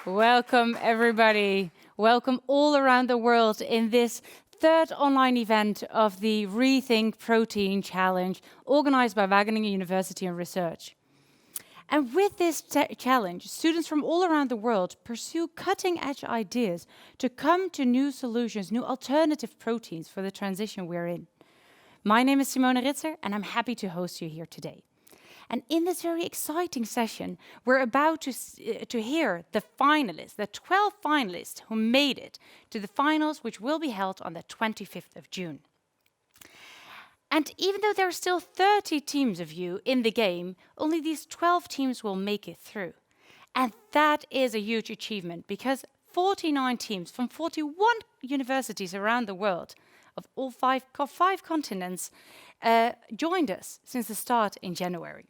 Welcome, everybody. Welcome all around the world in this third online event of the ReThink Protein Challenge, organized by Wageningen University and Research. And with this challenge, students from all around the world pursue cutting-edge ideas to come to new solutions, new alternative proteins for the transition we're in. My name is Simone Ritzer, and I'm happy to host you here today. And in this very exciting session, we're about to hear the finalists, the 12 finalists who made it to the finals, which will be held on the 25th of June. And even though there are still 30 teams of you in the game, only these 12 teams will make it through. And that is a huge achievement because 49 teams from 41 universities around the world of all five continents joined us since the start in January.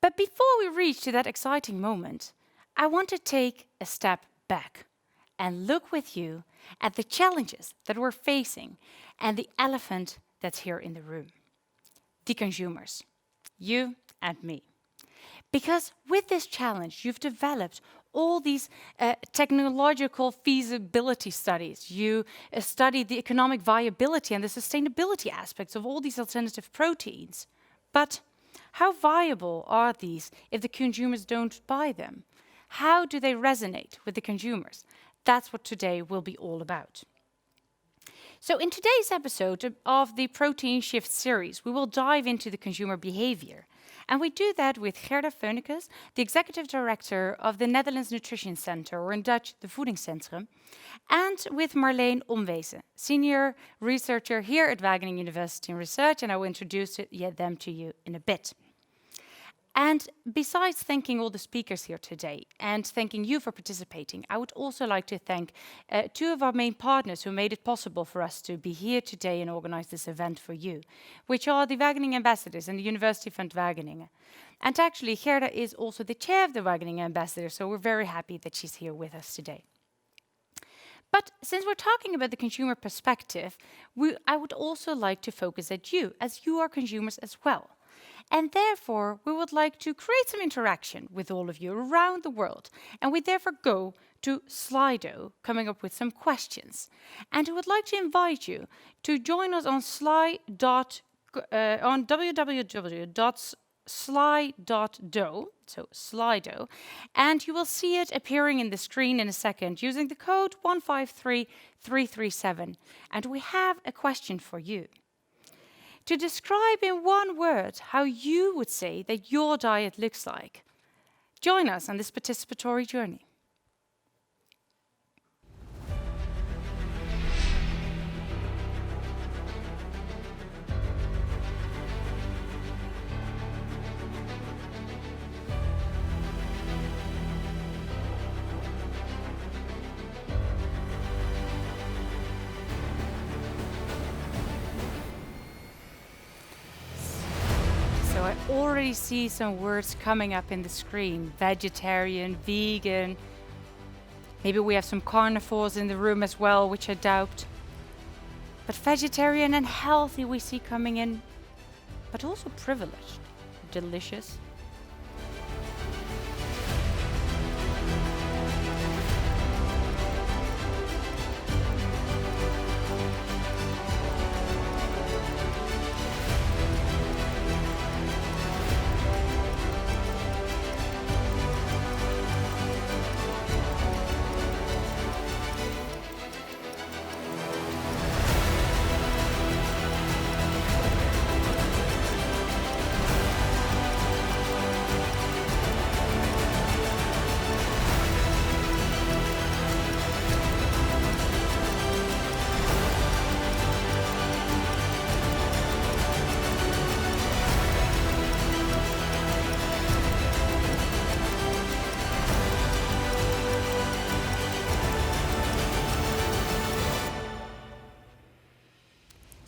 But before we reach to that exciting moment, I want to take a step back and look with you at the challenges that we're facing and the elephant that's here in the room. The consumers, you and me. Because with this challenge, you've developed all these technological feasibility studies. You studied the economic viability and the sustainability aspects of all these alternative proteins. But how viable are these if the consumers don't buy them? How do they resonate with the consumers? That's what today will be all about. So in today's episode of the Protein Shift series, we will dive into the consumer behavior. And we do that with Gerda Feunekes, the Executive Director of the Netherlands Nutrition Center, or in Dutch, the Voedingscentrum, and with Marleen Omwezen, Senior Researcher here at Wageningen University and Research, and I will introduce them to you in a bit. And besides thanking all the speakers here today and thanking you for participating, I would also like to thank two of our main partners who made it possible for us to be here today and organize this event for you, which are the Wageningen Ambassadors and the University Fund Wageningen. And actually, Gerda is also the chair of the Wageningen Ambassadors, so we're very happy that she's here with us today. But since we're talking about the consumer perspective, I would also like to focus at you, as you are consumers as well. And therefore, we would like to create some interaction with all of you around the world. And we therefore go to Slido, coming up with some questions. And we would like to invite you to join us on on www.sly.do, so Slido, and you will see it appearing in the screen in a second using the code 153337. And we have a question for you. To describe in one word how you would say that your diet looks like. Join us on this participatory journey. I already see some words coming up in the screen. Vegetarian, vegan. Maybe we have some carnivores in the room as well, which I doubt. But vegetarian and healthy we see coming in. But also privileged. Delicious.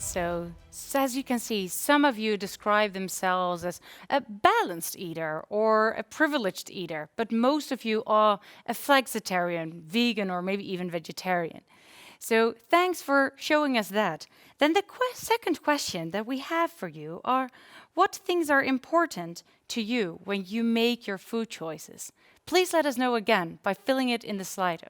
So as you can see, some of you describe themselves as a balanced eater or a privileged eater, but most of you are a flexitarian, vegan, or maybe even vegetarian. So thanks for showing us that. Then the second question that we have for you are, what things are important to you when you make your food choices? Please let us know again by filling it in the Slido.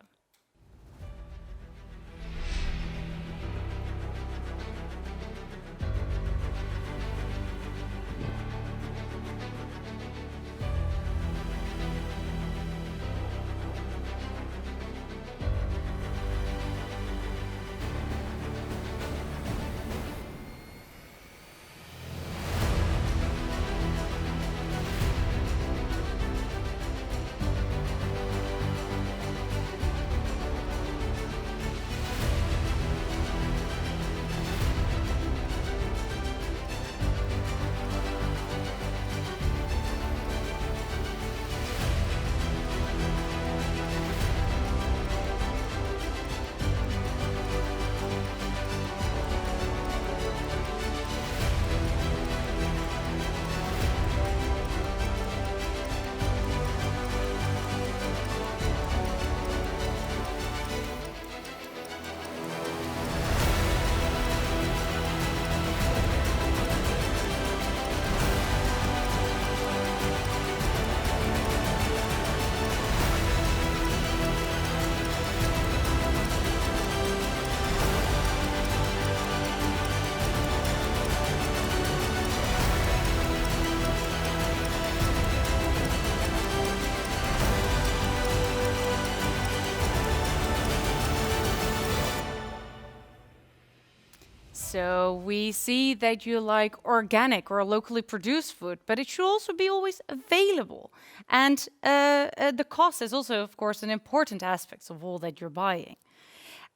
So we see that you like organic or locally produced food, but it should also be always available. And the cost is also, of course, an important aspect of all that you're buying.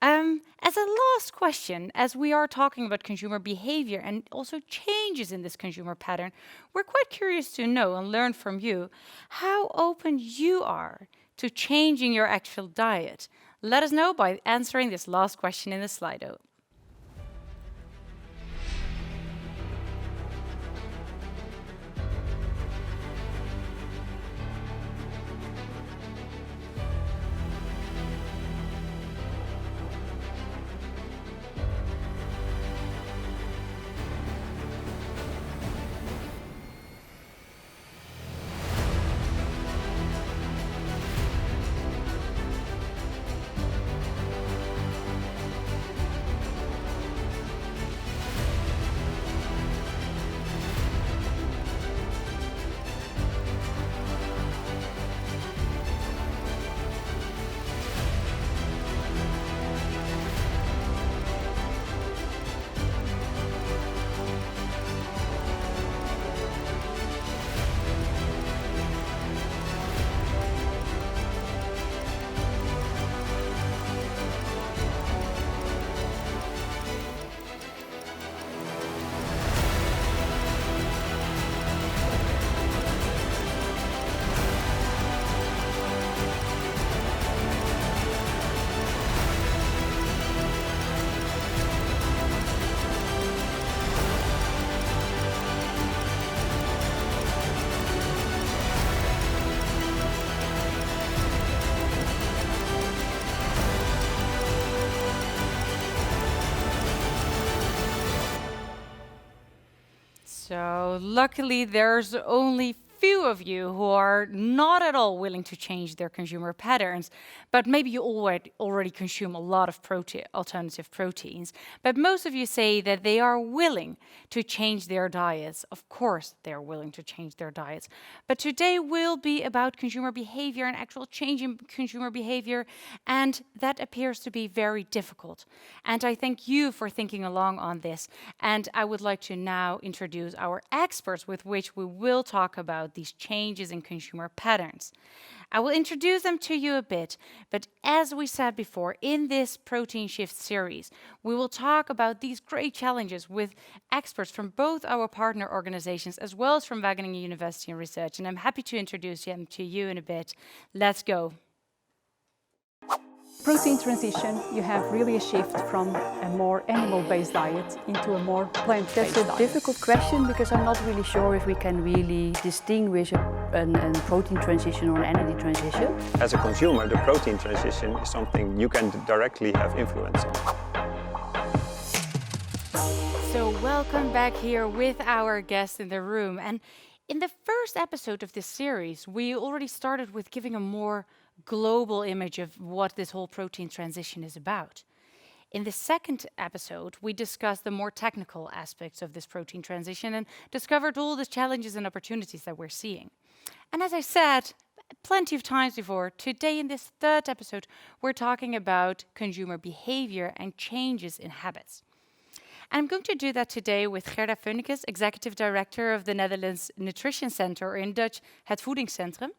As a last question, as we are talking about consumer behavior and also changes in this consumer pattern, we're quite curious to know and learn from you how open you are to changing your actual diet. Let us know by answering this last question in the Slido. So luckily, there's only few of you who are not at all willing to change their consumer patterns, but maybe you already consume a lot of alternative proteins. But most of you say that they are willing to change their diets. Of course, they are willing to change their diets. But today will be about consumer behavior and actual change in consumer behavior, and that appears to be very difficult. And I thank you for thinking along on this. And I would like to now introduce our experts with which we will talk about these changes in consumer patterns. I will introduce them to you a bit, but as we said before, in this Protein Shift series, we will talk about these great challenges with experts from both our partner organizations as well as from Wageningen University and Research, and I'm happy to introduce them to you in a bit. Let's go. Protein transition, you have really a shift from a more animal-based diet into a more plant-based diet. That's a difficult question because I'm not really sure if we can really distinguish a a protein transition or an energy transition. As a consumer, the protein transition is something you can directly have influence on. So welcome back here with our guest in the room. And in the first episode of this series, we already started with giving a more global image of what this whole protein transition is about. In the second episode, we discussed the more technical aspects of this protein transition and discovered all the challenges and opportunities that we're seeing. And as I said plenty of times before, today in this third episode, we're talking about consumer behavior and changes in habits. And I'm going to do that today with Gerda Funnikes, Executive Director of the Netherlands Nutrition Center, or in Dutch, het Voedingscentrum.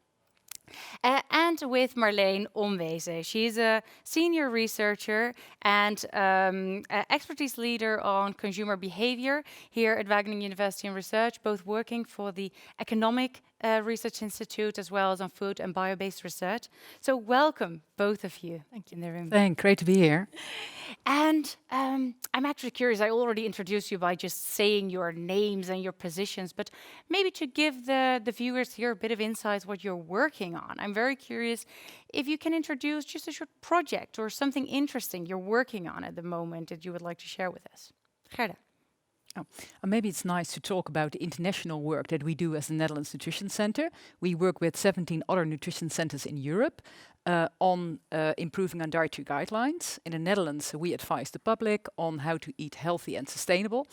And with Marleen Onwezen. She's a senior researcher and expertise leader on consumer behavior here at Wageningen University and Research, both working for the Economic Research Institute as well as on food and bio-based research. So welcome, both of you. Thank you. In the room. Thanks, great to be here. And I'm actually curious, I already introduced you by just saying your names and your positions, but maybe to give the viewers here a bit of insight what you're working on. I'm very curious if you can introduce just a short project or something interesting you're working on at the moment that you would like to share with us. Gerda. Maybe it's nice to talk about the international work that we do as the Netherlands Nutrition Center. We work with 17 other nutrition centers in Europe on improving on dietary guidelines. In the Netherlands, we advise the public on how to eat healthy and sustainable.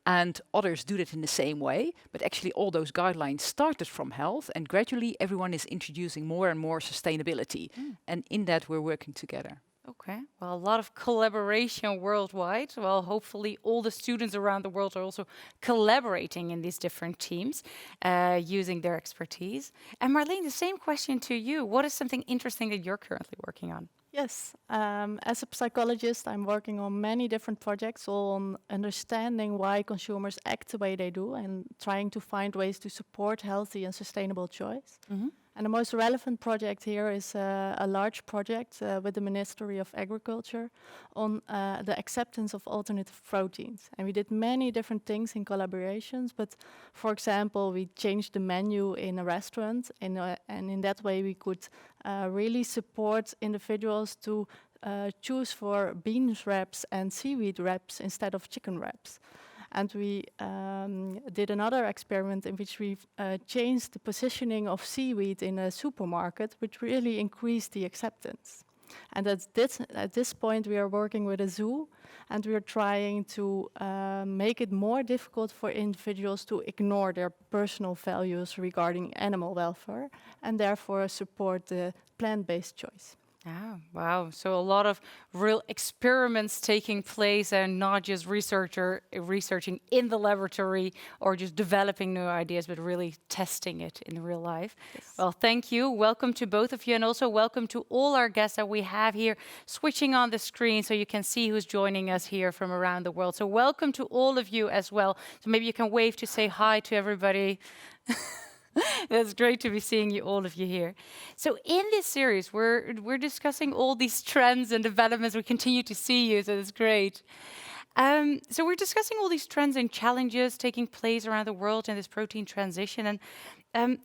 And others do that in the same way, but actually all those guidelines started from health, and gradually everyone is introducing more and more sustainability. And in that we're working together. Okay, well, a lot of collaboration worldwide. Well, hopefully all the students around the world are also collaborating in these different teams, using their expertise. And Marleen, the same question to you. What is something interesting that you're currently working on? Yes, as a psychologist, I'm working on many different projects on understanding why consumers act the way they do and trying to find ways to support healthy and sustainable choice. And the most relevant project here is a large project with the Ministry of Agriculture on the acceptance of alternative proteins. And we did many different things in collaborations, but for example, we changed the menu in a restaurant, and in that way we could really support individuals to choose for beans wraps and seaweed wraps instead of chicken wraps. And we did another experiment in which we changed the positioning of seaweed in a supermarket, which really increased the acceptance. And at this point, we are working with a zoo, and we are trying to make it more difficult for individuals to ignore their personal values regarding animal welfare, and therefore support the plant-based choice. Oh, wow. So a lot of real experiments taking place and not just researching in the laboratory or just developing new ideas, but really testing it in real life. Yes. Well, thank you. Welcome to both of you, and also welcome to all our guests that we have here switching on the screen so you can see who's joining us here from around the world. So welcome to all of you as well. So maybe you can wave to say hi to everybody. That's great to be seeing you, all of you here. So in this series, we're discussing all these trends and developments. We continue to see you, so it's great. So we're discussing all these trends and challenges taking place around the world in this protein transition. And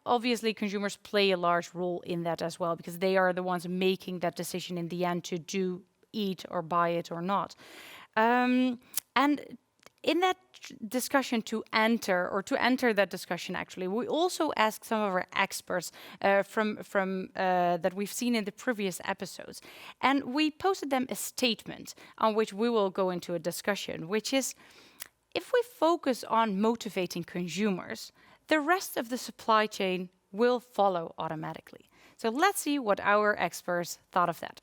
obviously, consumers play a large role in that as well, because they are the ones making that decision in the end to eat or buy it or not. And in that discussion to enter that discussion, actually, we also asked some of our experts from that we've seen in the previous episodes, and we posted them a statement on which we will go into a discussion, which is, if we focus on motivating consumers, the rest of the supply chain will follow automatically. So let's see what our experts thought of that.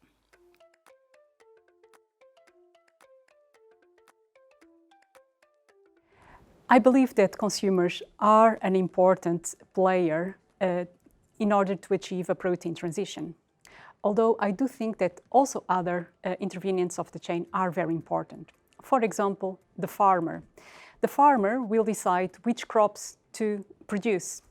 I believe that consumers are an important player in order to achieve a protein transition. Although I do think that also other intervenients of the chain are very important. For example, the farmer. The farmer will decide which crops to produce.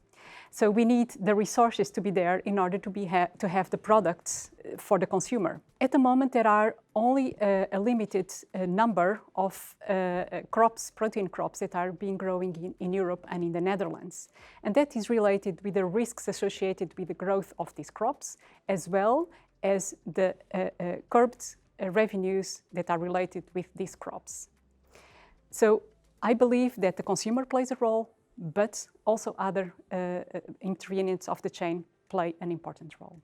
So we need the resources to be there in order to have the products for the consumer. At the moment, there are only a limited number of crops, protein crops, that are being growing in Europe and in the Netherlands. And that is related with the risks associated with the growth of these crops, as well as the curbed revenues that are related with these crops. So I believe that the consumer plays a role, but also other intervenants of the chain play an important role.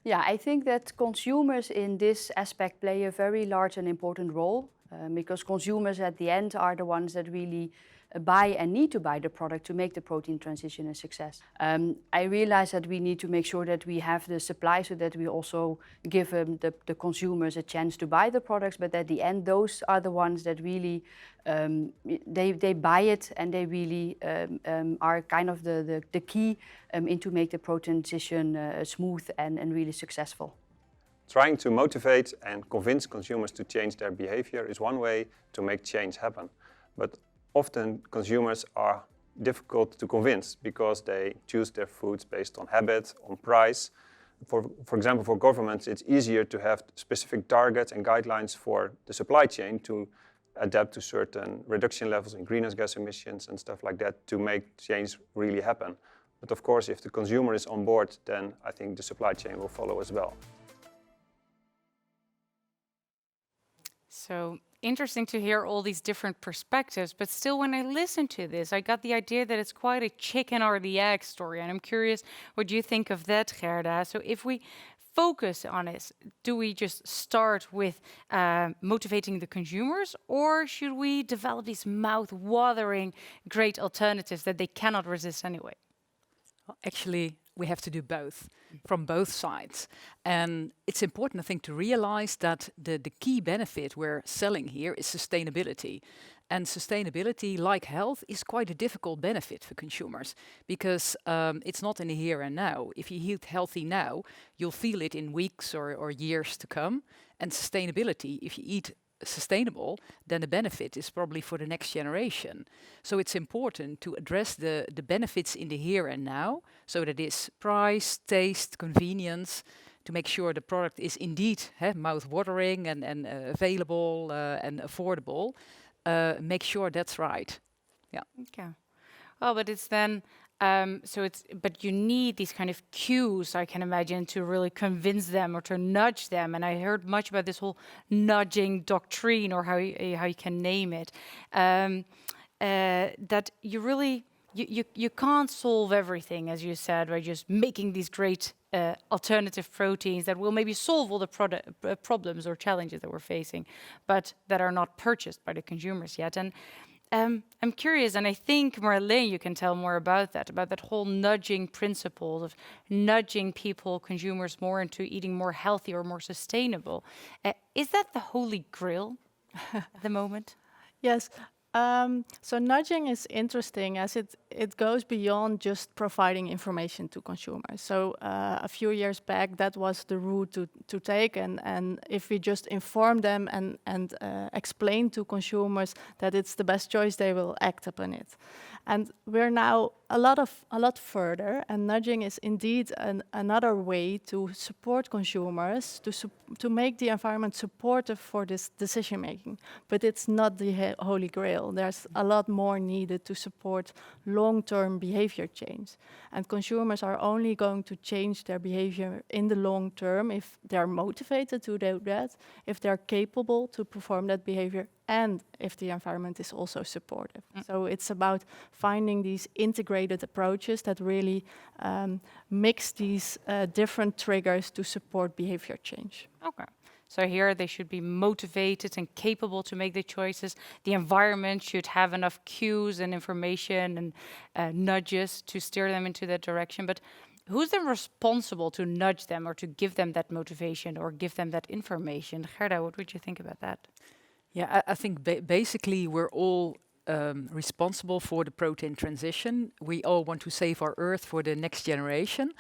Yeah, I think that consumers in this aspect play a very large and important role because consumers at the end are the ones that really buy and need to buy the product to make the protein transition a success. I realize that we need to make sure that we have the supply so that we also give the consumers a chance to buy the products, but at the end those are the ones that really they buy it and they really are kind of the key into make the protein transition smooth and really successful. Trying to motivate and convince consumers to change their behavior is one way to make change happen. But often consumers are difficult to convince because they choose their foods based on habit, on price. For example, for governments, it's easier to have specific targets and guidelines for the supply chain to adapt to certain reduction levels in greenhouse gas emissions and stuff like that to make change really happen. But of course, if the consumer is on board, then I think the supply chain will follow as well. So interesting to hear all these different perspectives, but still when I listen to this, I got the idea that it's quite a chicken or the egg story. And I'm curious what you think of that, Gerda. So if we focus on it, do we just start with motivating the consumers, or should we develop these mouth-watering great alternatives that they cannot resist anyway? Actually, we have to do both, from both sides. And it's important, I think, to realize that the key benefit we're selling here is sustainability. And sustainability, like health, is quite a difficult benefit for consumers because it's not in the here and now. If you eat healthy now, you'll feel it in weeks or years to come. And sustainability, if you eat sustainable, then the benefit is probably for the next generation. So it's important to address the benefits in the here and now, so that is price, taste, convenience, to make sure the product is indeed mouth-watering and available and affordable. Make sure that's right. Yeah. Okay. Well, but it's then but you need these kind of cues, I can imagine, to really convince them or to nudge them. And I heard much about this whole nudging doctrine, or how you can name it. That you really you can't solve everything, as you said, by just making these great alternative proteins that will maybe solve all the problems or challenges that we're facing, but that are not purchased by the consumers yet. And I'm curious, and I think, Marleen, you can tell more about that whole nudging principle of nudging people, consumers, more into eating more healthy or more sustainable. Is that the holy grail at the moment? Yes. So nudging is interesting as it goes beyond just providing information to consumers. So a few years back, that was the route to take. And if we just inform them and explain to consumers that it's the best choice, they will act upon it. And we're now a lot further, and nudging is indeed another way to support consumers, to make the environment supportive for this decision making. But it's not the holy grail. There's a lot more needed to support long-term behavior change. And consumers are only going to change their behavior in the long term if they're motivated to do that, if they're capable to perform that behavior, and if the environment is also supportive. So it's about finding these integrated approaches that really mix these different triggers to support behavior change. Okay. So here they should be motivated and capable to make the choices. The environment should have enough cues and information and nudges to steer them into that direction. But who's then responsible to nudge them or to give them that motivation or give them that information? Gerda, what would you think about that? Yeah, I think basically we're all responsible for the protein transition. We all want to save our Earth for the next generation.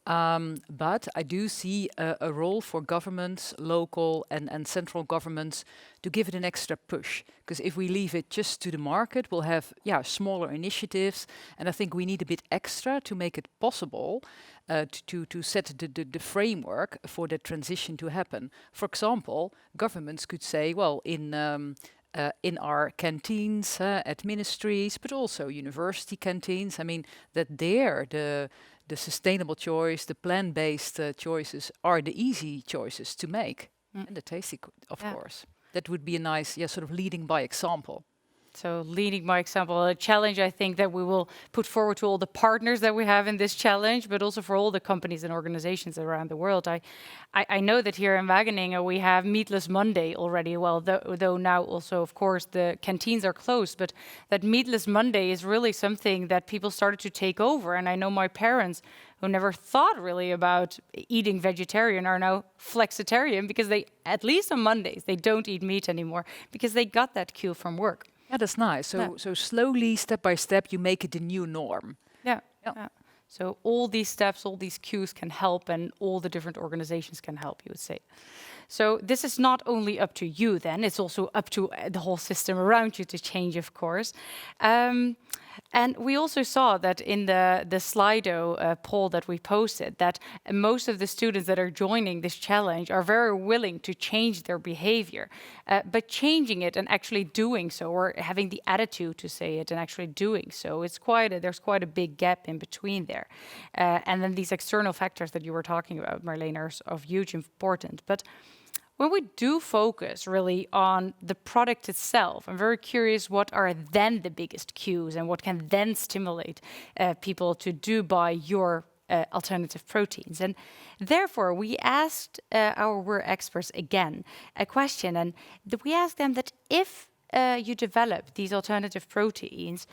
But I do see a role for governments, local and central governments, to give it an extra push. Because if we leave it just to the market, we'll have smaller initiatives. And I think we need a bit extra to make it possible to set the framework for the transition to happen. For example, governments could say, well, in our canteens at ministries, but also university canteens, I mean, that there the sustainable choice, the plant-based choices are the easy choices to make, and the tasty, of course. That would be a nice, sort of leading by example. So leading by example, a challenge I think that we will put forward to all the partners that we have in this challenge, but also for all the companies and organizations around the world. I know that here in Wageningen we have Meatless Monday already, well, though now also, of course, the canteens are closed, but that Meatless Monday is really something that people started to take over. And I know my parents, who never thought really about eating vegetarian, are now flexitarian because they, at least on Mondays, they don't eat meat anymore because they got that cue from work. Yeah, that's nice. So slowly, step by step, you make it the new norm. Yeah. So all these steps, all these cues can help, and all the different organizations can help, you would say. So this is not only up to you then, it's also up to the whole system around you to change, of course. And we also saw that in the Slido poll that we posted, that most of the students that are joining this challenge are very willing to change their behavior. But changing it and actually doing so, or having the attitude to say it and actually doing so, there's quite a big gap in between there. And then these external factors that you were talking about, Marlene, are of huge importance. But when we do focus really on the product itself, I'm very curious what are then the biggest cues and what can then stimulate people to do buy your alternative proteins. And therefore, we asked our WUR experts again a question, and we asked them that if you develop these alternative proteins,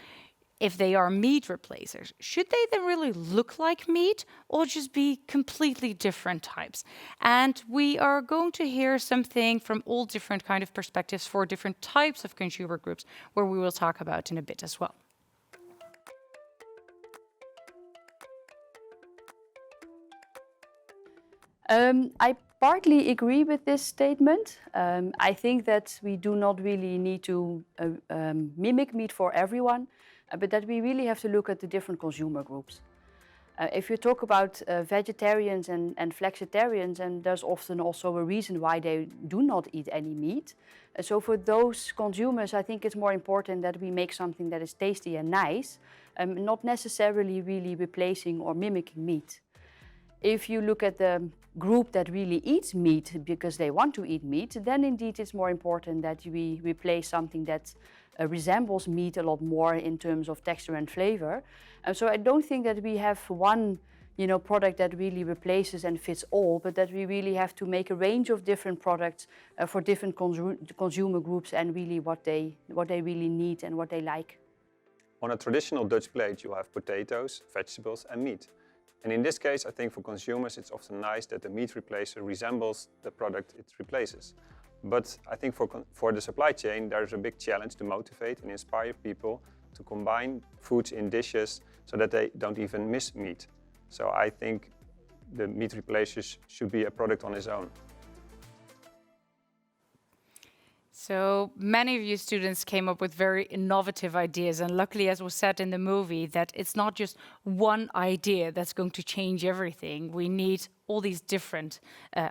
if they are meat replacers, should they then really look like meat or just be completely different types? And we are going to hear something from all different kind of perspectives for different types of consumer groups, where we will talk about in a bit as well. I partly agree with this statement. I think that we do not really need to mimic meat for everyone, but that we really have to look at the different consumer groups. If you talk about vegetarians and flexitarians, and there's often also a reason why they do not eat any meat. So for those consumers, I think it's more important that we make something that is tasty and nice, not necessarily really replacing or mimicking meat. If you look at the group that really eats meat because they want to eat meat, then indeed it's more important that we replace something that resembles meat a lot more in terms of texture and flavor. So I don't think that we have one product that really replaces and fits all, but that we really have to make a range of different products for different consumer groups and really what they really need and what they like. On a traditional Dutch plate, you have potatoes, vegetables and meat. And in this case, I think for consumers, it's often nice that the meat replacer resembles the product it replaces. But I think for the supply chain, there's a big challenge to motivate and inspire people to combine foods in dishes so that they don't even miss meat. So I think the meat replacers should be a product on its own. So many of you students came up with very innovative ideas, and luckily, as was said in the movie, that it's not just one idea that's going to change everything. We need all these different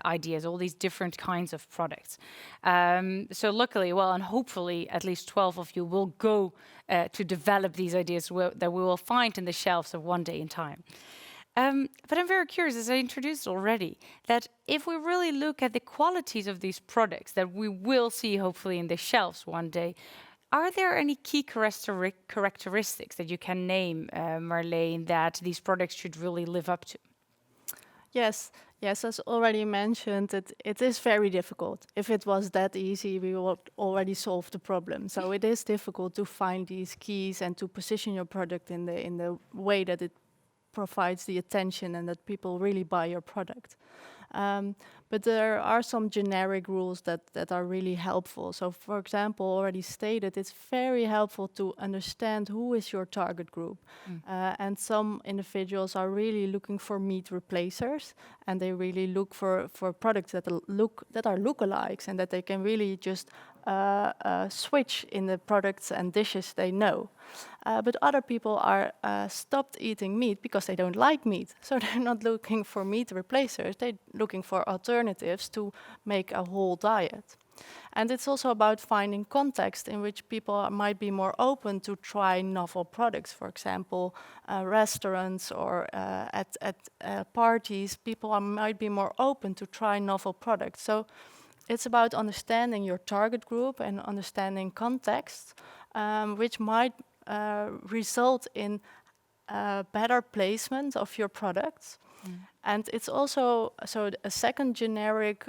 ideas, all these different kinds of products. So luckily, well, and hopefully at least 12 of you will go to develop these ideas that we will find in the shelves of one day in time. But I'm very curious, as I introduced already, that if we really look at the qualities of these products that we will see hopefully in the shelves one day, are there any key characteristics that you can name, Marlene, that these products should really live up to? Yes, as already mentioned, it is very difficult. If it was that easy, we would already solve the problem. So it is difficult to find these keys and to position your product in the way that it provides the attention and that people really buy your product. But there are some generic rules that are really helpful. So for example, already stated, it's very helpful to understand who is your target group. And some individuals are really looking for meat replacers, and they really look for products that are lookalikes, and that they can really just switch in the products and dishes they know. But other people are stopped eating meat because they don't like meat. So they're not looking for meat replacers, they're looking for alternatives to make a whole diet. And it's also about finding context in which people might be more open to try novel products. For example, restaurants or at parties, people might be more open to try novel products. So it's about understanding your target group and understanding context, which might result in better placement of your products. And it's also, so a second generic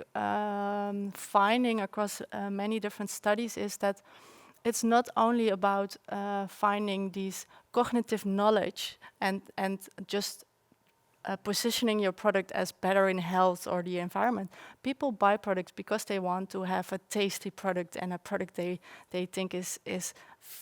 finding across many different studies is that it's not only about finding these cognitive knowledge and just positioning your product as better in health or the environment. People buy products because they want to have a tasty product and a product they think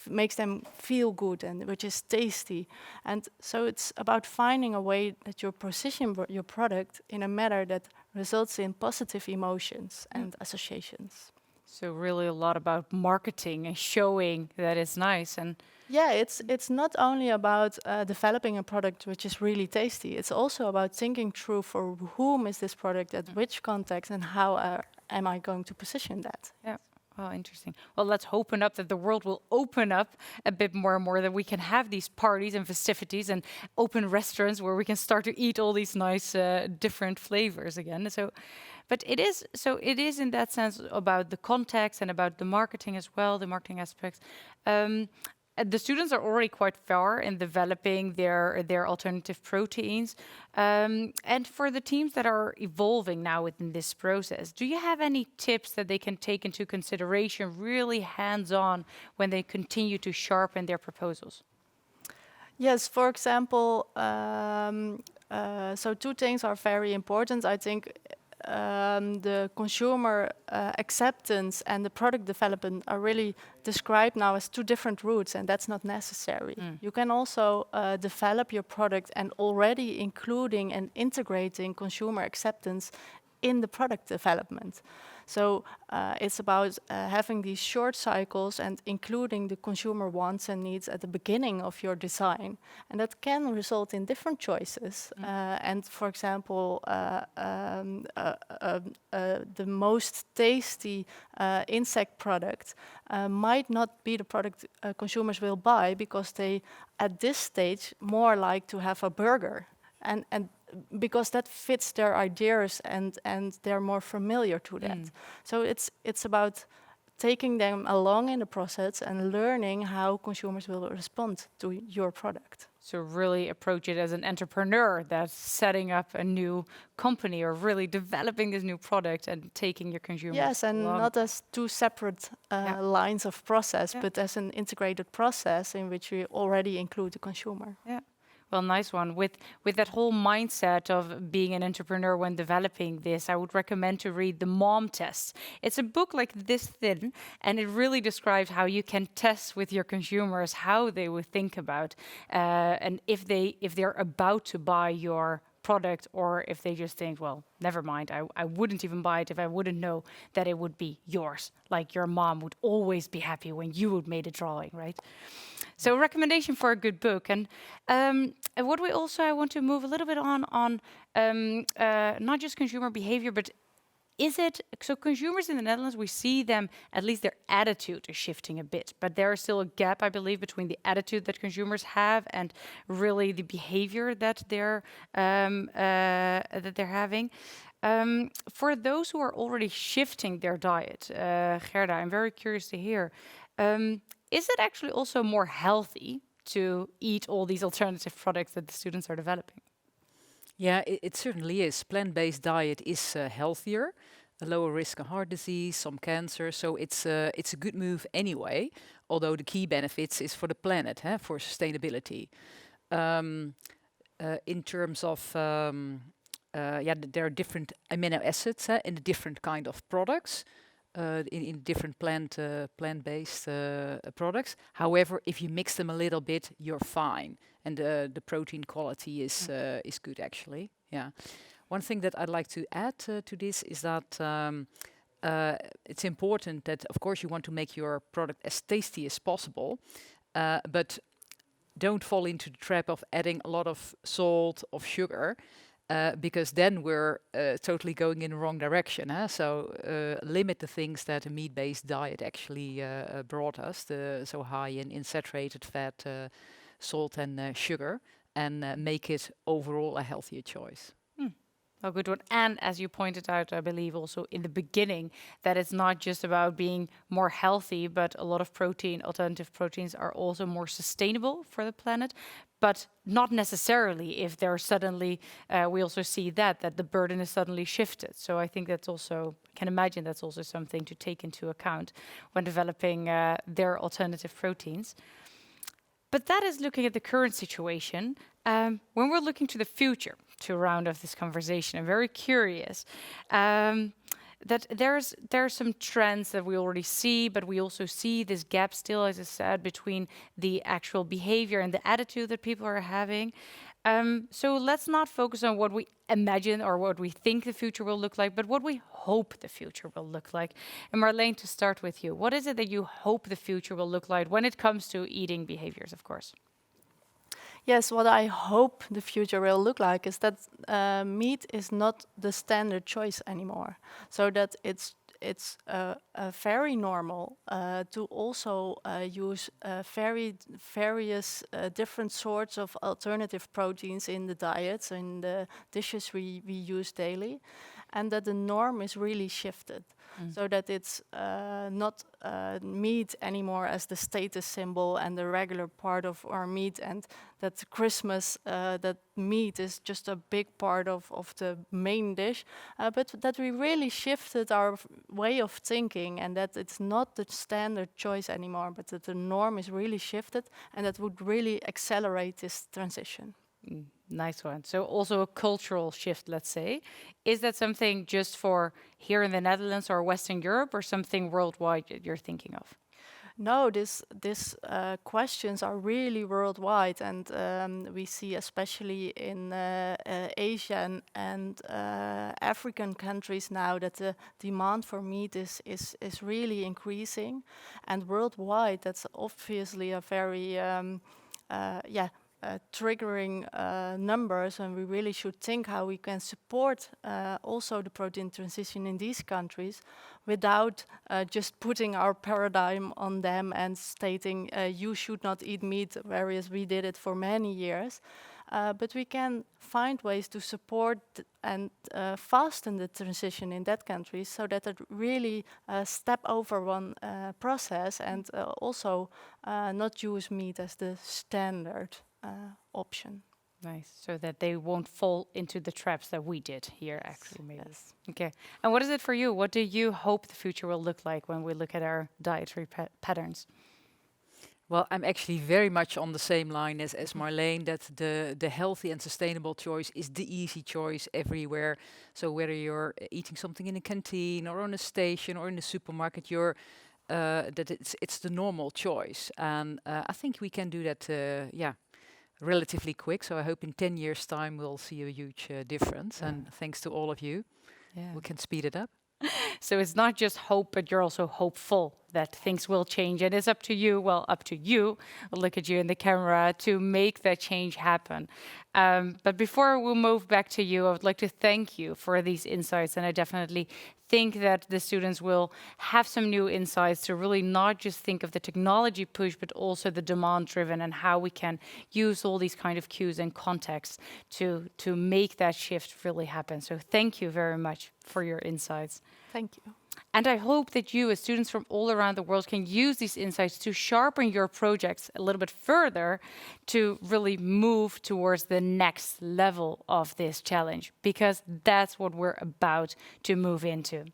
makes them feel good and which is tasty. And so it's about finding a way that you position your product in a manner that results in positive emotions and associations. So really a lot about marketing and showing that it's nice. And yeah, it's not only about developing a product which is really tasty. It's also about thinking through for whom is this product, at which context, and how am I going to position that. yeah. Oh, interesting. Well, let's hope that the world will open up a bit more and more, that we can have these parties and festivities and open restaurants where we can start to eat all these nice different flavors again. So, but it is in that sense about the context and about the marketing as well, the marketing aspects. The students are already quite far in developing their alternative proteins. And for the teams that are evolving now within this process, do you have any tips that they can take into consideration, really hands-on, when they continue to sharpen their proposals? Yes, for example, so two things are very important. I think the consumer acceptance and the product development are really described now as two different routes, and that's not necessary. You can also develop your product and already including and integrating consumer acceptance in the product development. So it's about having these short cycles and including the consumer wants and needs at the beginning of your design. And that can result in different choices. And for example, the most tasty insect product might not be the product consumers will buy, because they, at this stage, more like to have a burger. And because that fits their ideas and they're more familiar to that. So it's about taking them along in the process and learning how consumers will respond to your product. So really approach it as an entrepreneur that's setting up a new company or really developing this new product and taking your consumers Yes, and along. not as two separate lines of process, but as an integrated process in which we already include the consumer. Yeah. Well, nice one. With that whole mindset of being an entrepreneur when developing this, I would recommend to read The Mom Test. It's a book like this thin, and it really describes how you can test with your consumers how they would think about and if they're about to buy your product, or if they just think, well, never mind, I wouldn't even buy it if I wouldn't know that it would be yours. Like your mom would always be happy when you would made a drawing, right? So a recommendation for a good book. And what we also, I want to move a little bit on not just consumer behavior, but so consumers in the Netherlands, we see them, at least their attitude is shifting a bit, but there is still a gap, I believe, between the attitude that consumers have and really the behavior that they're having. For those who are already shifting their diet, Gerda, I'm very curious to hear, is it actually also more healthy to eat all these alternative products that the students are developing? Yeah, it certainly is. Plant-based diet is healthier, a lower risk of heart disease, some cancer. So it's a good move anyway. Although the key benefits is for the planet, for sustainability. In terms of there are different amino acids in the different kind of products, in different plant-based products. However, if you mix them a little bit, you're fine, and the protein quality is good actually. Yeah. One thing that I'd like to add to this is that it's important that, of course, you want to make your product as tasty as possible, but don't fall into the trap of adding a lot of salt, of sugar, because then we're totally going in the wrong direction. So limit the things that a meat-based diet actually brought us, so high in saturated fat, salt and sugar, and make it overall a healthier choice. A good one. And as you pointed out, I believe also in the beginning, that it's not just about being more healthy, but a lot of alternative proteins are also more sustainable for the planet, but not necessarily if they're suddenly, we also see that the burden is suddenly shifted. So I think that's also, I can imagine that's also something to take into account when developing their alternative proteins. But that is looking at the current situation. When we're looking to the future, to round off this conversation, I'm very curious that there are some trends that we already see, but we also see this gap still, as I said, between the actual behavior and the attitude that people are having. So let's not focus on what we imagine or what we think the future will look like, but what we hope the future will look like. And Marleen, to start with you, what is it that you hope the future will look like when it comes to eating behaviors, of course? Yes, what I hope the future will look like is that meat is not the standard choice anymore. So that it's very normal to also use various different sorts of alternative proteins in the diets, in the dishes we use daily, and that the norm is really shifted. So that it's not meat anymore as the status symbol and the regular part of our meat, and that Christmas, that meat is just a big part of the main dish, but that we really shifted our way of thinking, and that it's not the standard choice anymore, but that the norm is really shifted, and that would really accelerate this transition. Nice one. So also a cultural shift, let's say. Is that something just for here in the Netherlands or Western Europe, or something worldwide that you're thinking of? No, these questions are really worldwide, and we see especially in Asia and African countries now that the demand for meat is really increasing, and worldwide that's obviously a very triggering numbers, and we really should think how we can support also the protein transition in these countries without just putting our paradigm on them and stating you should not eat meat, whereas we did it for many years. But we can find ways to support and fasten the transition in that country so that it really step over one process and also not use meat as the standard option. Nice, so that they won't fall into the traps that we did here, actually, maybe. Yes. Okay, and what is it for you? What do you hope the future will look like when we look at our dietary patterns? Well, I'm actually very much on the same line as Marleen, that the healthy and sustainable choice is the easy choice everywhere. So whether you're eating something in a canteen or on a station or in the supermarket, that it's the normal choice. And I think we can do that, relatively quick. So I hope in 10 years' time we'll see a huge difference. And thanks to all of you, we can speed it up. So it's not just hope, but you're also hopeful that things will change. And it's up to you, up to you, I'll look at you in the camera, to make that change happen. But before we move back to you, I would like to thank you for these insights. And I definitely think that the students will have some new insights to really not just think of the technology push, but also the demand driven and how we can use all these kind of cues and contexts to make that shift really happen. So thank you very much for your insights. Thank you. And I hope that you, as students from all around the world, can use these insights to sharpen your projects a little bit further to really move towards the next level of this challenge, because that's what we're about to move into.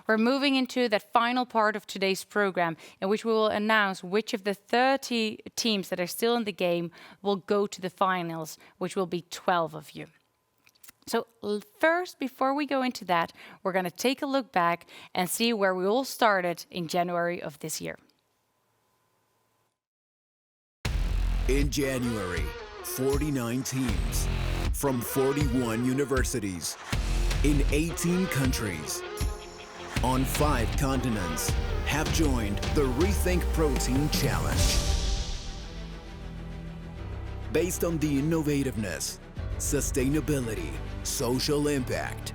We're moving into that final part of today's program, in which we will announce which of the 30 teams that are still in the game will go to the finals, which will be 12 of you. So first, before we go into that, we're going to take a look back and see where we all started in January of this year. In January, 49 teams from 41 universities in 18 countries on 5 continents have joined the ReThink Protein Challenge. Based on the innovativeness, sustainability, social impact,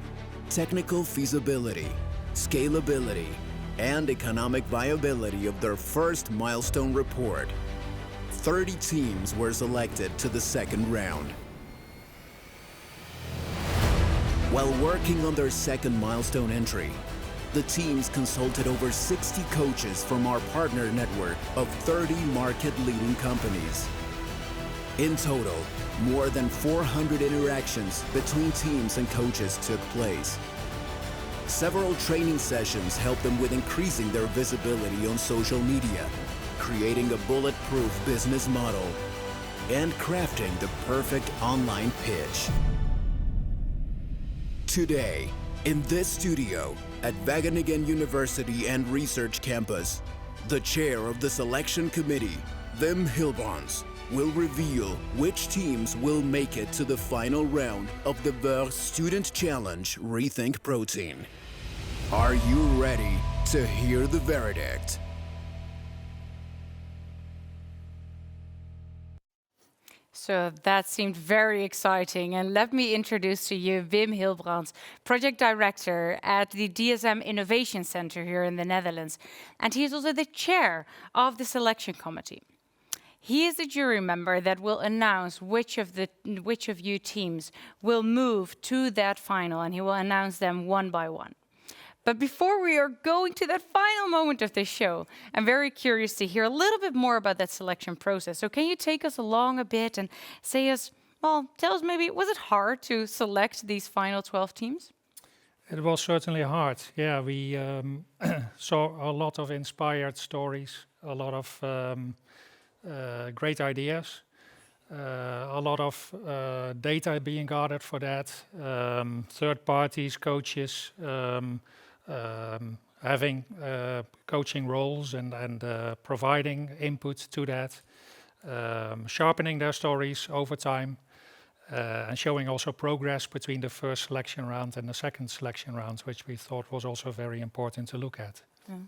technical feasibility, scalability, and economic viability of their first milestone report, 30 teams were selected to the second round. While working on their second milestone entry, the teams consulted over 60 coaches from our partner network of 30 market-leading companies. In total, more than 400 interactions between teams and coaches took place. Several training sessions helped them with increasing their visibility on social media, creating a bulletproof business model, and crafting the perfect online pitch. Today, in this studio at Wageningen University and Research Campus, the chair of the selection committee, Wim Hilbrons, will reveal which teams will make it to the final round of the WUR Student Challenge ReThink Protein. Are you ready to hear the verdict? So that seemed very exciting. And let me introduce to you Wim Hilbrons, Project Director at the DSM Innovation Center here in the Netherlands. And he is also the chair of the selection committee. He is the jury member that will announce which of you teams will move to that final, and he will announce them one by one. But before we are going to that final moment of this show, I'm very curious to hear a little bit more about that selection process. So can you take us along a bit and tell us maybe, was it hard to select these final 12 teams? It was certainly hard. Yeah, we saw a lot of inspired stories, a lot of great ideas, a lot of data being gathered for that, third parties, coaches, having coaching roles and providing input to that, sharpening their stories over time, and showing also progress between the first selection round and the second selection round, which we thought was also very important to look at. Mm.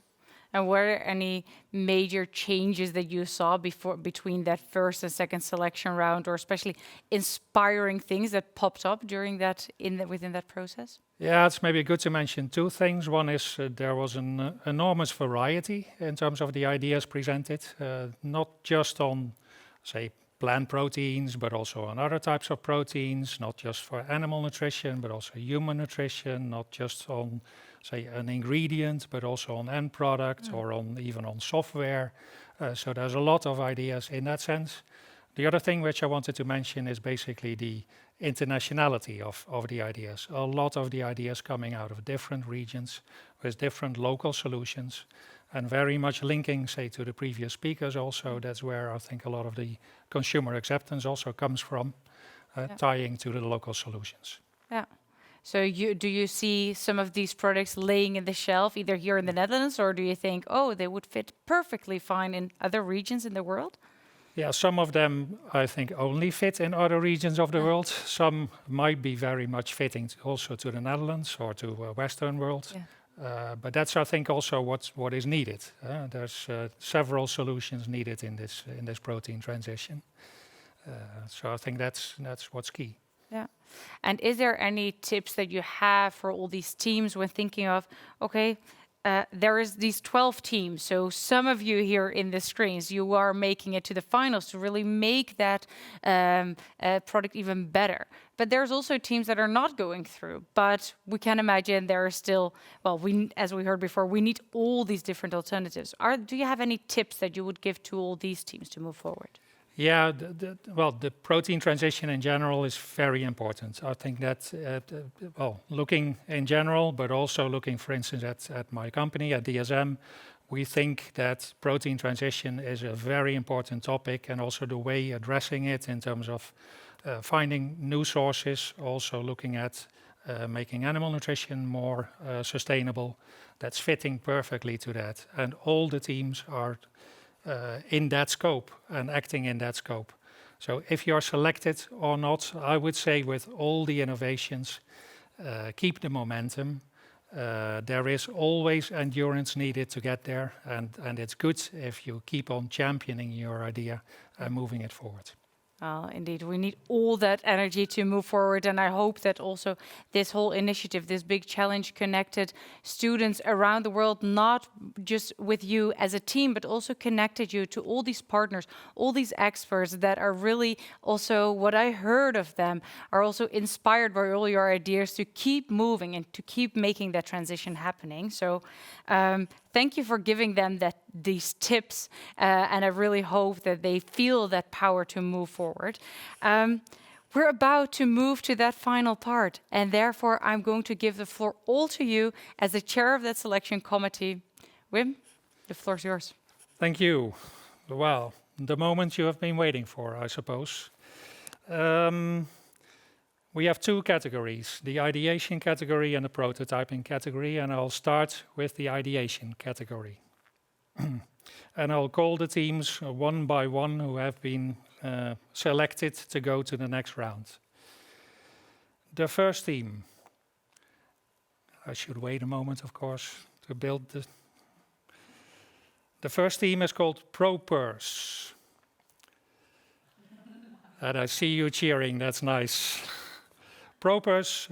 And were there any major changes that you saw between that first and second selection round, or especially inspiring things that popped up during that within that process? Yeah, it's maybe good to mention 2 things. One is there was an enormous variety in terms of the ideas presented, not just on, say, plant proteins, but also on other types of proteins, not just for animal nutrition, but also human nutrition, not just on, say, an ingredient, but also on end product or even on software. So there's a lot of ideas in that sense. The other thing which I wanted to mention is basically the internationality of the ideas. A lot of the ideas coming out of different regions with different local solutions, and very much linking, say, to the previous speakers also. That's where I think a lot of the consumer acceptance also comes from, tying to the local solutions. Yeah. So do you see some of these products laying in the shelf, either here in the Netherlands, or do you think, oh, they would fit perfectly fine in other regions in the world? Yeah, some of them I think only fit in other regions of the world. Some might be very much fitting also to the Netherlands or to Western world. Yeah. But that's, I think, also what is needed. There's several solutions needed in this protein transition. So I think that's what's key. Yeah. And is there any tips that you have for all these teams when thinking of, okay, there is these 12 teams, so some of you here in the screens, you are making it to the finals to really make that product even better. But there's also teams that are not going through, but we can imagine there are still, as we heard before, we need all these different alternatives. Do you have any tips that you would give to all these teams to move forward? Yeah, the protein transition in general is very important. I think that, looking in general, but also looking, for instance, at my company, at DSM, We think that protein transition is a very important topic, and also the way addressing it in terms of finding new sources, also looking at making animal nutrition more sustainable. That's fitting perfectly to that. And all the teams are in that scope and acting in that scope. So if you're selected or not, I would say with all the innovations, keep the momentum. There is always endurance needed to get there, and it's good if you keep on championing your idea and moving it forward. Indeed, we need all that energy to move forward, and I hope that also this whole initiative, this big challenge, connected students around the world, not just with you as a team, but also connected you to all these partners, all these experts that are really also, what I heard of them, are also inspired by all your ideas to keep moving and to keep making that transition happening. So thank you for giving them these tips, and I really hope that they feel that power to move forward. We're about to move to that final part, and therefore I'm going to give the floor all to you as the chair of that selection committee. Wim, the floor is yours. Thank you. Well, the moment you have been waiting for, I suppose. We have two categories, the ideation category and the prototyping category, and I'll start with the ideation category. And I'll call the teams one by one who have been selected to go to the next round. The first team, I should wait a moment, of course, to build the first team is called ProPers. And I see you cheering, that's nice. ProPers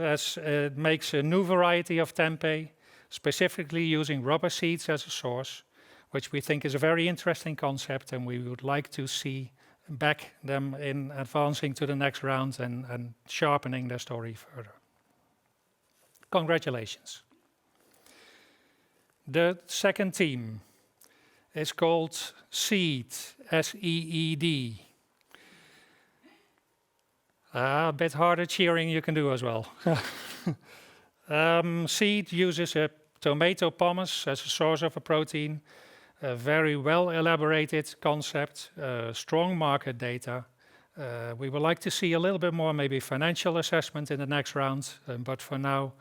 makes a new variety of tempeh, specifically using rubber seeds as a source, which we think is a very interesting concept, and we would like to see back them in advancing to the next round and sharpening their story further. Congratulations. The second team is called SEED, S-E-E-D. A bit harder cheering you can do as well. SEED uses a tomato pomace as a source of a protein, a very well elaborated concept, strong market data. We would like to see a little bit more maybe financial assessment in the next round, but for now,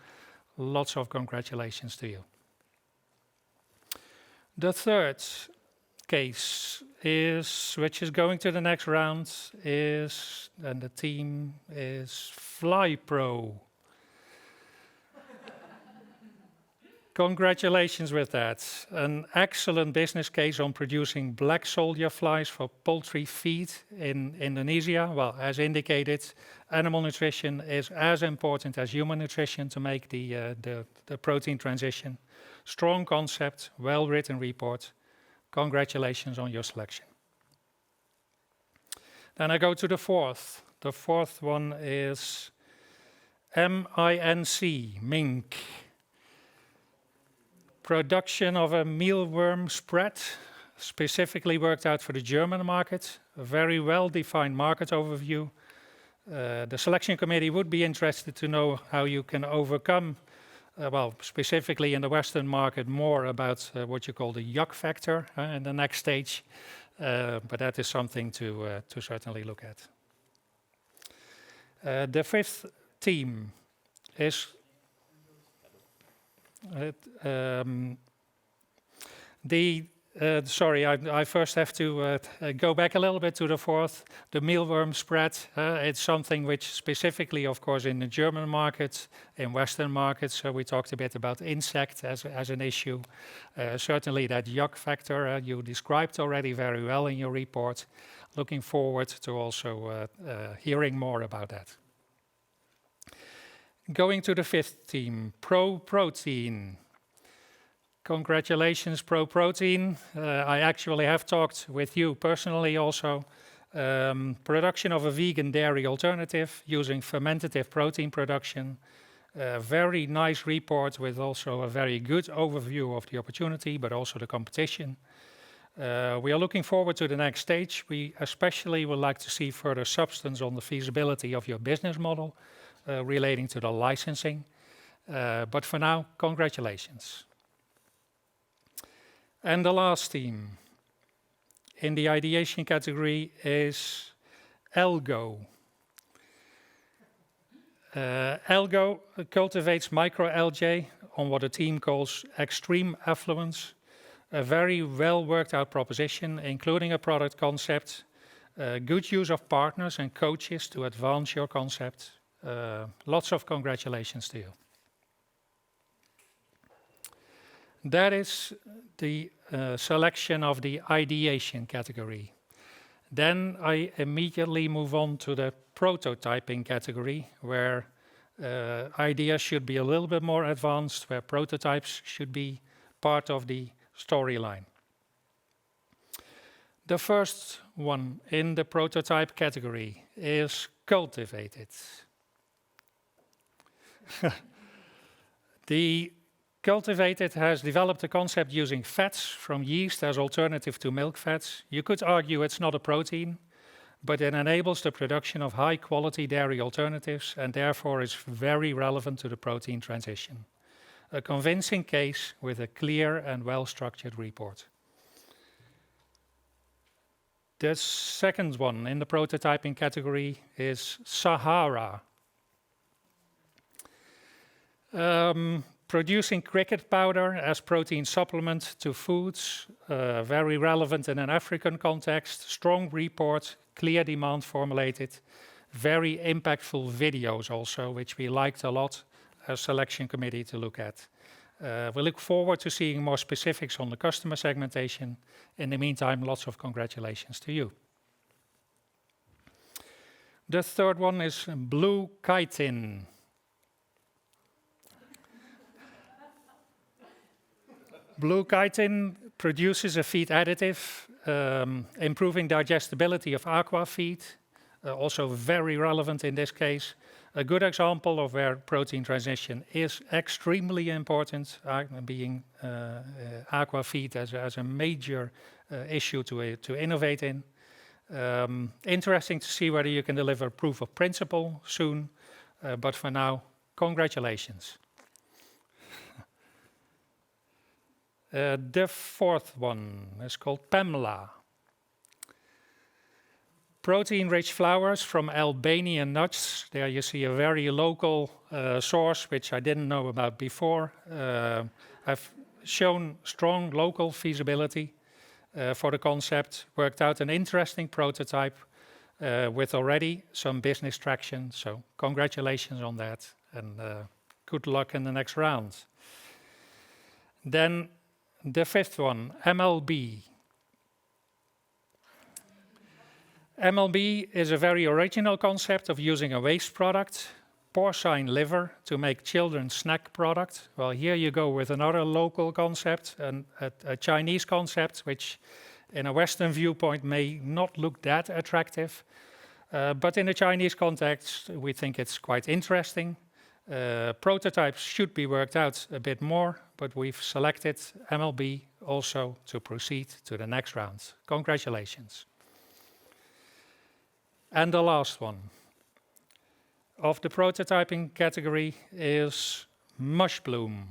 lots of congratulations to you. The third case which is going to the next round and the team is FlyPro. Congratulations with that. An excellent business case on producing black soldier flies for poultry feed in Indonesia. Well, as indicated, animal nutrition is as important as human nutrition to make the protein transition. Strong concept, well-written report. Congratulations on your selection. Then I go to the fourth. The fourth one is MINC, MINC. Production of a mealworm spread, specifically worked out for the German market. A very well-defined market overview. The selection committee would be interested to know how you can overcome, well, specifically in the Western market, more about what you call the yuck factor in the next stage. But that is something to certainly look at. The fifth team is sorry, I first have to go back a little bit to the fourth, the mealworm spread. It's something which specifically, of course, in the German market, in Western markets, so we talked a bit about insect as an issue. Certainly that yuck factor you described already very well in your report. Looking forward to also hearing more about that. Going to the fifth team, ProProtein. Congratulations, ProProtein. I actually have talked with you personally also. Production of a vegan dairy alternative using fermentative protein production. Very nice report with also a very good overview of the opportunity, but also the competition. We are looking forward to the next stage. We especially would like to see further substance on the feasibility of your business model relating to the licensing. But for now, congratulations. And the last team in the ideation category is Algo. Algo cultivates microalgae on what the team calls extreme affluence, a very well worked out proposition, including a product concept, good use of partners and coaches to advance your concept. Lots of congratulations to you. That is the selection of the ideation category. Then I immediately move on to the prototyping category, where ideas should be a little bit more advanced, where prototypes should be part of the storyline. The first one in the prototype category is cultivated. The cultivated has developed a concept using fats from yeast as alternative to milk fats. You could argue it's not a protein, but it enables the production of high quality dairy alternatives and therefore is very relevant to the protein transition. A convincing case with a clear and well-structured report. The second one in the prototyping category is Sahara. Producing cricket powder as protein supplement to foods, very relevant in an African context, strong report, clear demand formulated, very impactful videos also, which we liked a lot as selection committee to look at. We look forward to seeing more specifics on the customer segmentation. In the meantime, lots of congratulations to you. The third one is Blue Chitin. Blue chitin produces a feed additive, improving digestibility of aqua feed, also very relevant in this case. A good example of where protein transition is extremely important, being aqua feed as a major issue to innovate in. Interesting to see whether you can deliver proof of principle soon, but for now, congratulations. The fourth one is called Pamela. Protein-rich flours from Albanian nuts. There you see a very local source, which I didn't know about before. I've shown strong local feasibility for the concept, worked out an interesting prototype with already some business traction. So congratulations on that, and good luck in the next round. Then the fifth one, MLB. MLB is a very original concept of using a waste product, porcine liver, to make children's snack product. Well, here you go with another local concept, and a Chinese concept, which in a Western viewpoint may not look that attractive. But in the Chinese context, we think it's quite interesting. Prototypes should be worked out a bit more, but we've selected MLB also to proceed to the next round. Congratulations. And the last one of the prototyping category is Mushbloom.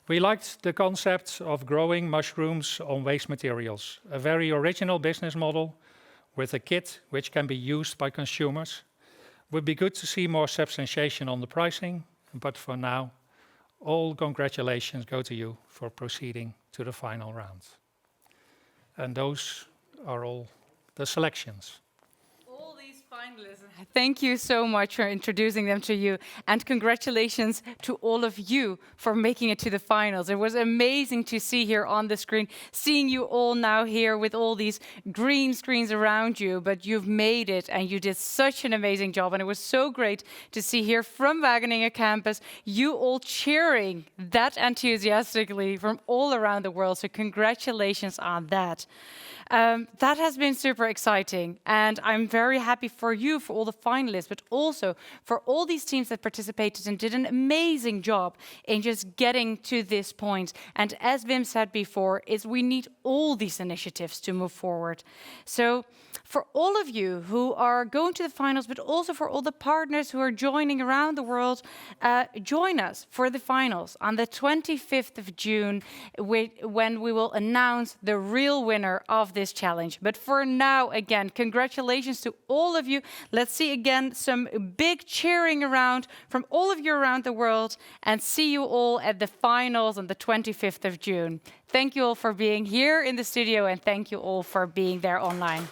We liked the concept of growing mushrooms on waste materials, a very original business model with a kit which can be used by consumers. Would be good to see more substantiation on the pricing, but for now, all congratulations go to you for proceeding to the final round. And those are all the selections. All these finalists, thank you so much for introducing them to you, and congratulations to all of you for making it to the finals. It was amazing to see here on the screen, seeing you all now here with all these green screens around you, but you've made it and you did such an amazing job, and it was so great to see here from Wageningen campus, you all cheering that enthusiastically from all around the world, so congratulations on that. That has been super exciting, and I'm very happy for you, for all the finalists, but also for all these teams that participated and did an amazing job in just getting to this point. And as Wim said before, we need all these initiatives to move forward. So for all of you who are going to the finals, but also for all the partners who are joining around the world, join us for the finals on the 25th of June, when we will announce the real winner of this challenge. But for now, again, congratulations to all of you. Let's see again some big cheering around from all of you around the world, and see you all at the finals on the 25th of June. Thank you all for being here in the studio, and thank you all for being there online.